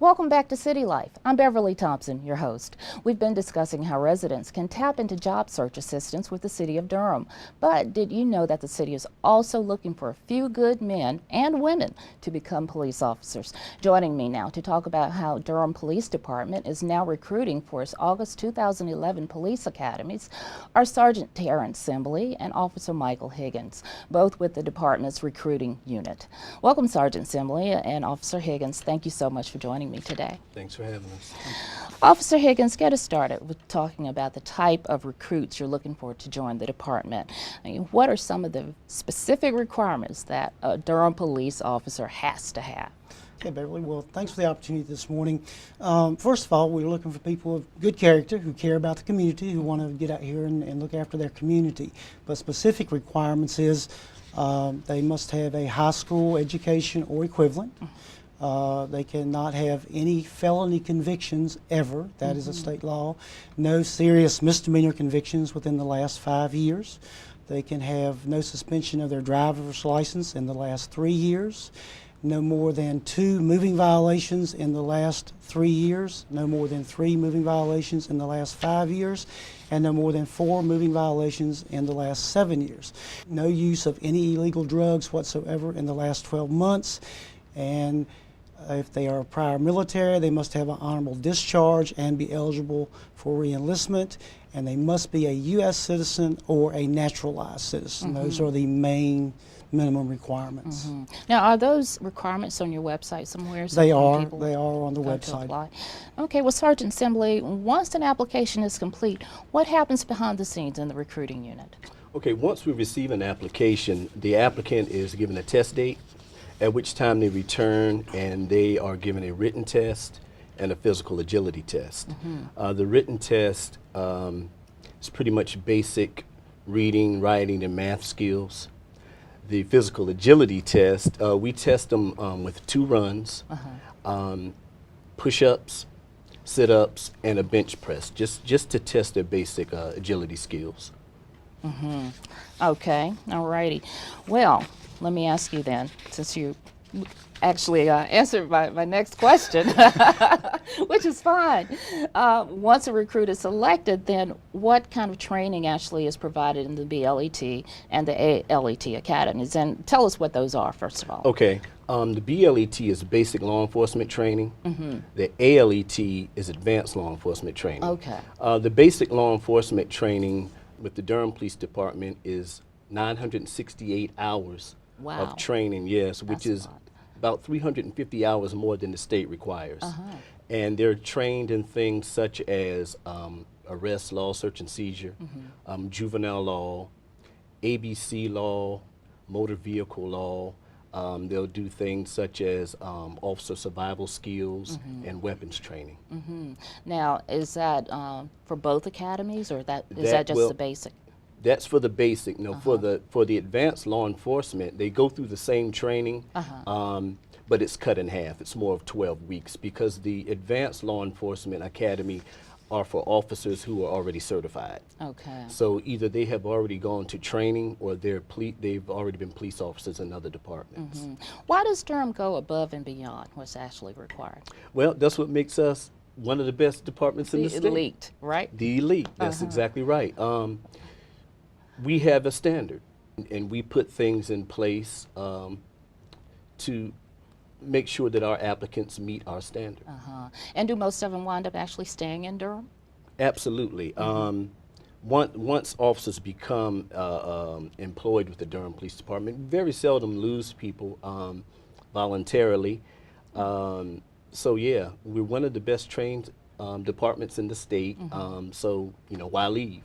Welcome back to City Life. I'm Beverly Thompson, your host. We've been discussing how residents can tap into job search assistance with the City of Durham. But did you know that the city is also looking for a few good men and women to become police officers? Joining me now to talk about how Durham Police Department is now recruiting for its August 2011 police academies are Sergeant Terrence Sembly and Officer Michael Higgins, both with the department's recruiting unit. Welcome, Sergeant Sembly and Officer Higgins. Thank you so much for joining me today. Thanks for having us. Officer Higgins, get us started with talking about the type of recruits you're looking for to join the department. I mean, what are some of the specific requirements that a Durham police officer has to have? Okay, Beverly, well, thanks for the opportunity this morning. First of all, we're looking for people of good character who care about the community, who want to get out here and look after their community. But specific requirements is they must have a high school education or equivalent. They cannot have any felony convictions ever. That is a state law. No serious misdemeanor convictions within the last 5 years. They can have no suspension of their driver's license in the last 3 years. No more than 2 moving violations in the last 3 years. No more than 3 moving violations in the last 5 years. And no more than 4 moving violations in the last 7 years. No use of any illegal drugs whatsoever in the last 12 months. And if they are prior military, they must have an honorable discharge and be eligible for re-enlistment, and they must be a U.S. citizen or a naturalized citizen. Those are the main minimum requirements. Now, are those requirements on your website somewhere? They are. They are on the website. Okay, well, Sergeant Sembly, once an application is complete, what happens behind the scenes in the recruiting unit? Okay, once we receive an application, the applicant is given a test date, at which time they return and they are given a written test and a physical agility test. The written test is pretty much basic reading, writing, and math skills. The physical agility test, we test them with 2 runs, push-ups, sit-ups, and a bench press, just to test their basic agility skills. Okay, all righty. Well, let me ask you then, since you actually answered my next question, which is fine. Once a recruit is selected, then what kind of training actually is provided in the BLET and the ALET academies? And tell us what those are, first of all. Okay, the BLET is basic law enforcement training. The ALET is advanced law enforcement training. Okay. The basic law enforcement training with the Durham Police Department is 968 hours of training, yes, which is about 350 hours more than the state requires. And they're trained in things such as arrest law, search and seizure, juvenile law, ABC law, motor vehicle law. They'll do things such as officer survival skills and weapons training. Now, is that for both academies, or is that just the basic? That's for the basic. No, for the advanced law enforcement, they go through the same training, but it's cut in half. It's more of 12 weeks because the advanced law enforcement academy are for officers who are already certified. Okay. So either they have already gone to training or they've already been police officers in other departments. Why does Durham go above and beyond what's actually required? Well, that's what makes us one of the best departments in the state. The elite, right? The elite. That's exactly right. We have a standard, and we put things in place to make sure that our applicants meet our standard. And do most of them wind up actually staying in Durham? Absolutely. Once officers become employed with the Durham Police Department, very seldom lose people voluntarily. So yeah, we're one of the best trained departments in the state, so, you know, why leave?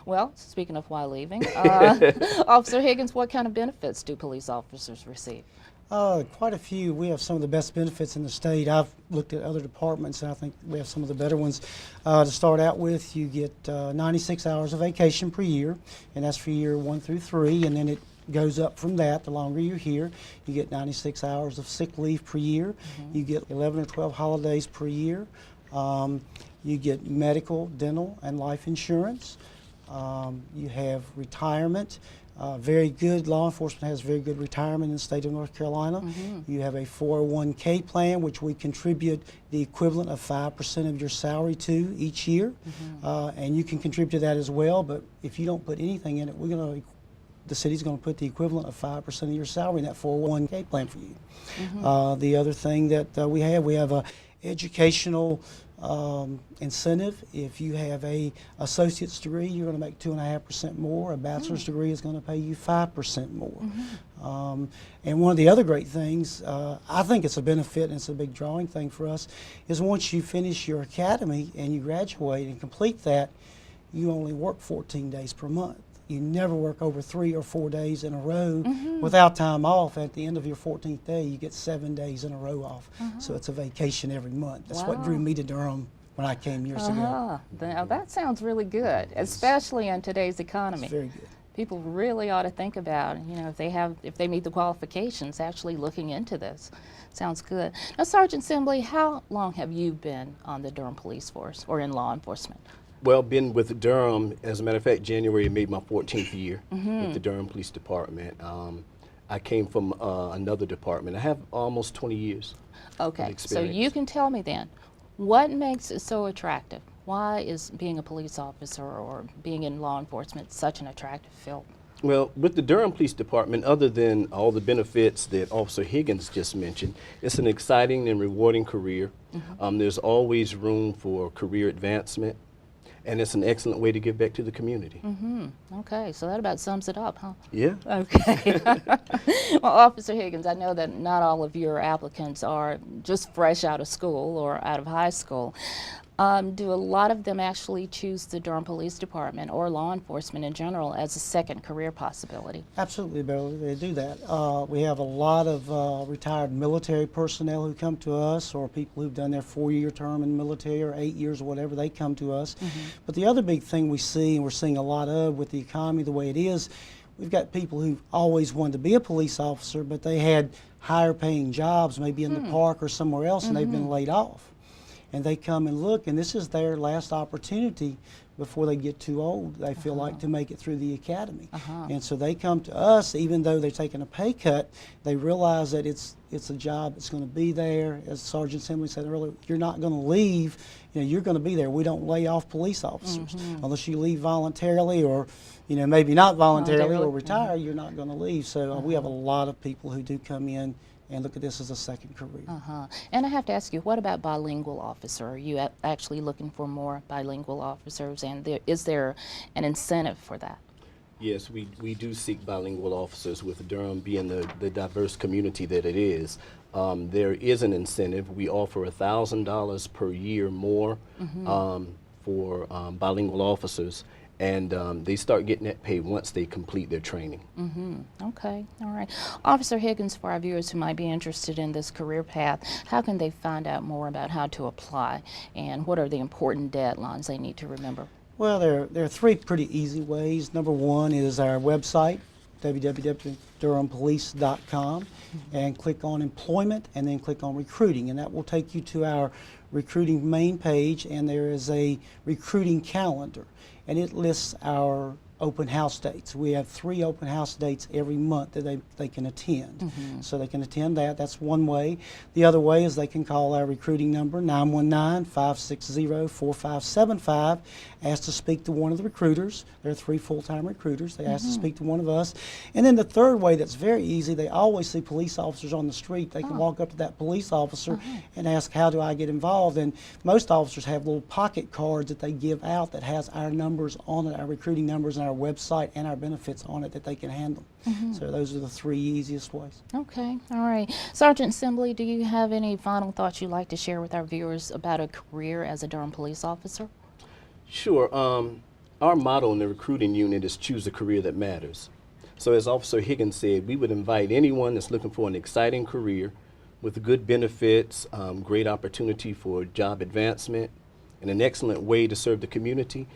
Well, speaking of why leaving, Officer Higgins, what kind of benefits do police officers receive? Quite a few. We have some of the best benefits in the state. I've looked at other departments, and I think we have some of the better ones. To start out with, you get 96 hours of vacation per year, and that's for year 1 through 3, and then it goes up from that. The longer you're here, you get 96 hours of sick leave per year. You get 11 or 12 holidays per year. You get medical, dental, and life insurance. You have retirement. Very good, law enforcement has very good retirement in the state of North Carolina. You have a 401k plan, which we contribute the equivalent of 5% of your salary to each year. And you can contribute to that as well, but if you don't put anything in it, the city's going to put the equivalent of 5% of your salary in that 401k plan for you. The other thing that we have a educational incentive. If you have a associate's degree, you're going to make 2.5% more. A bachelor's degree is going to pay you 5% more. And one of the other great things, I think it's a benefit and it's a big drawing thing for us, is once you finish your academy and you graduate and complete that, you only work 14 days per month. You never work over 3 or 4 days in a row without time off. At the end of your 14th day, you get 7 days in a row off. So it's a vacation every month. That's what drew me to Durham when I came years ago. Now that sounds really good, especially in today's economy. It's very good. People really ought to think about, if they meet the qualifications, actually looking into this. Sounds good. Now, Sergeant Sembly, how long have you been on the Durham Police Force or in law enforcement? Well, been with Durham, as a matter of fact, January made my 14th year with the Durham Police Department. I came from another department. I have almost 20 years. Okay, so you can tell me then, what makes it so attractive? Why is being a police officer or being in law enforcement such an attractive field? Well, with the Durham Police Department, other than all the benefits that Officer Higgins just mentioned, it's an exciting and rewarding career. There's always room for career advancement. And it's an excellent way to give back to the community. Okay, so that about sums it up, huh? Yeah. Okay. Well, Officer Higgins, I know that not all of your applicants are just fresh out of school or out of high school. Do a lot of them actually choose the Durham Police Department or law enforcement in general as a second career possibility? Absolutely, Beverly, they do that. We have a lot of retired military personnel who come to us, or people who've done their 4-year term in the military or 8 years or whatever, they come to us. But the other big thing we see, and we're seeing a lot of with the economy the way it is, we've got people who've always wanted to be a police officer, but they had higher paying jobs, maybe in the park or somewhere else, and they've been laid off. And they come and look, and this is their last opportunity before they get too old, they feel like, to make it through the academy. And so they come to us, even though they're taking a pay cut, they realize that it's a job that's going to be there. As Sergeant Sembly said earlier, you're not going to leave, you're going to be there. We don't lay off police officers. Unless you leave voluntarily or, maybe not voluntarily or retire, you're not going to leave. So we have a lot of people who do come in and look at this as a second career. And I have to ask you, what about bilingual officer? Are you actually looking for more bilingual officers, and is there an incentive for that? Yes, we do seek bilingual officers, with Durham being the diverse community that it is. There is an incentive. We offer $1,000 per year more for bilingual officers. And they start getting that pay once they complete their training. Okay, all right. Officer Higgins, for our viewers who might be interested in this career path, how can they find out more about how to apply, and what are the important deadlines they need to remember? Well, there are 3 pretty easy ways. Number 1 is our website, www.durhampolice.com, and click on employment and then click on recruiting, and that will take you to our recruiting main page, and there is a recruiting calendar, and it lists our open house dates. We have 3 open house dates every month that they can attend. So they can attend that. That's one way. The other way is they can call our recruiting number, 919-560-4575, ask to speak to one of the recruiters. There are 3 full-time recruiters. They ask to speak to one of us. And then the third way that's very easy, they always see police officers on the street. They can walk up to that police officer and ask, how do I get involved? And most officers have little pocket cards that they give out that has our numbers on it, our recruiting numbers and our website and our benefits on it that they can handle. So those are the 3 easiest ways. Okay, all right. Sergeant Sembly, do you have any final thoughts you'd like to share with our viewers about a career as a Durham police officer? Sure. Our motto in the recruiting unit is choose a career that matters. So as Officer Higgins said, we would invite anyone that's looking for an exciting career with good benefits, great opportunity for job advancement, and an excellent way to serve the community,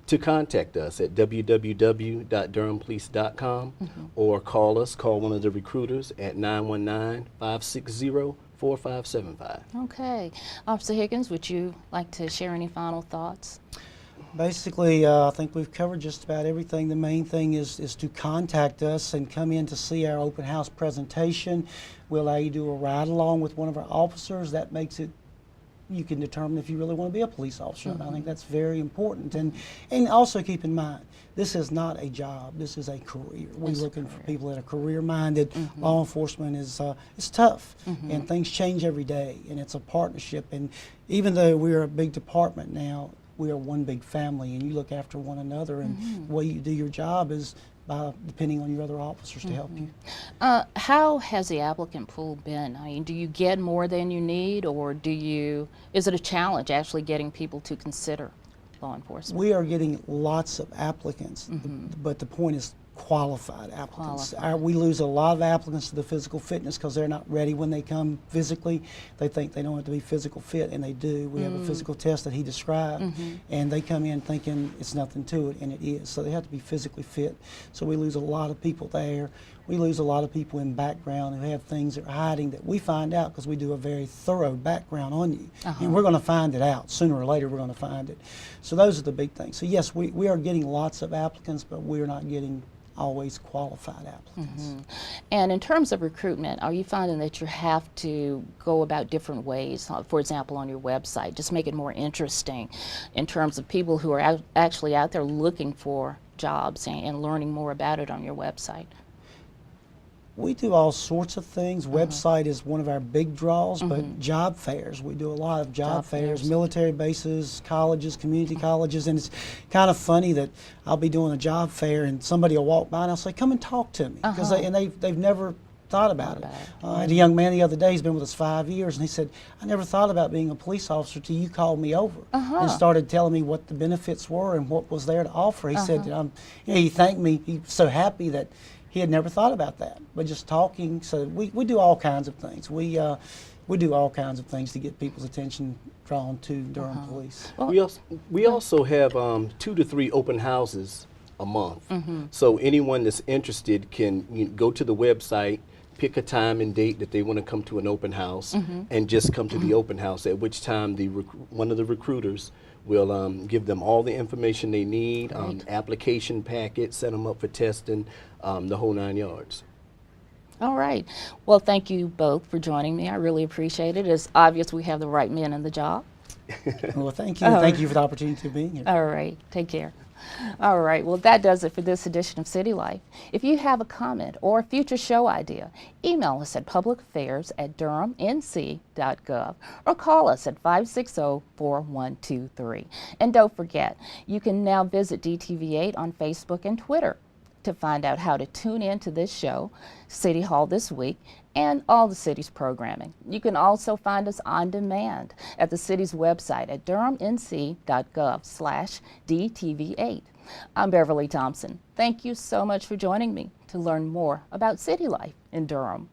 to contact us at www.durhampolice.com or call one of the recruiters at 919-560-4575. Okay. Officer Higgins, would you like to share any final thoughts? Basically, I think we've covered just about everything. The main thing is to contact us and come in to see our open house presentation. We'll allow you to do a ride along with one of our officers. That makes it, you can determine if you really want to be a police officer. And I think that's very important. And also keep in mind, this is not a job. This is a career. We're looking for people that are career-minded. Law enforcement is it's tough, and things change every day, and it's a partnership. And even though we're a big department now, we are one big family, and you look after one another, and the way you do your job is by depending on your other officers to help you. How has the applicant pool been? I mean, do you get more than you need, or is it a challenge actually getting people to consider law enforcement? We are getting lots of applicants, but the point is qualified applicants. We lose a lot of applicants to the physical fitness because they're not ready when they come physically. They think they don't have to be physical fit, and they do. We have a physical test that he described, and they come in thinking it's nothing to it, and it is. So they have to be physically fit. So we lose a lot of people there. We lose a lot of people in background who have things they're hiding that we find out because we do a very thorough background on you. And we're going to find it out. Sooner or later, we're going to find it. So those are the big things. So yes, we are getting lots of applicants, but we're not getting always qualified applicants. And in terms of recruitment, are you finding that you have to go about different ways, for example, on your website, just make it more interesting in terms of people who are actually out there looking for jobs and learning more about it on your website? We do all sorts of things. Website is one of our big draws, but job fairs. We do a lot of job fairs, military bases, colleges, community colleges, and it's kind of funny that I'll be doing a job fair and somebody will walk by and I'll say, "Come and talk to me," because they've never thought about it. I had a young man the other day, he's been with us 5 years, and he said, "I never thought about being a police officer till you called me over and started telling me what the benefits were and what was there to offer." He said, he thanked me. He was so happy that he had never thought about that, but just talking. So we do all kinds of things. We do all kinds of things to get people's attention drawn to Durham Police. We also have 2 to 3 open houses a month. So anyone that's interested can go to the website, pick a time and date that they want to come to an open house, and just come to the open house, at which time one of the recruiters will give them all the information they need, application packet, set them up for testing, the whole 9 yards. All right. Well, thank you both for joining me. I really appreciate it. It's obvious we have the right men in the job. Well, thank you. Thank you for the opportunity to be here. All right. Take care. All right. Well, that does it for this edition of City Life. If you have a comment or a future show idea, email us at publicaffairs@durhamnc.gov or call us at 560-4123. And don't forget, you can now visit DTV8 on Facebook and Twitter to find out how to tune in to this show, City Hall This Week, and all the city's programming. You can also find us on demand at the city's website at durhamnc.gov/DTV8. I'm Beverly Thompson. Thank you so much for joining me to learn more about City Life in Durham.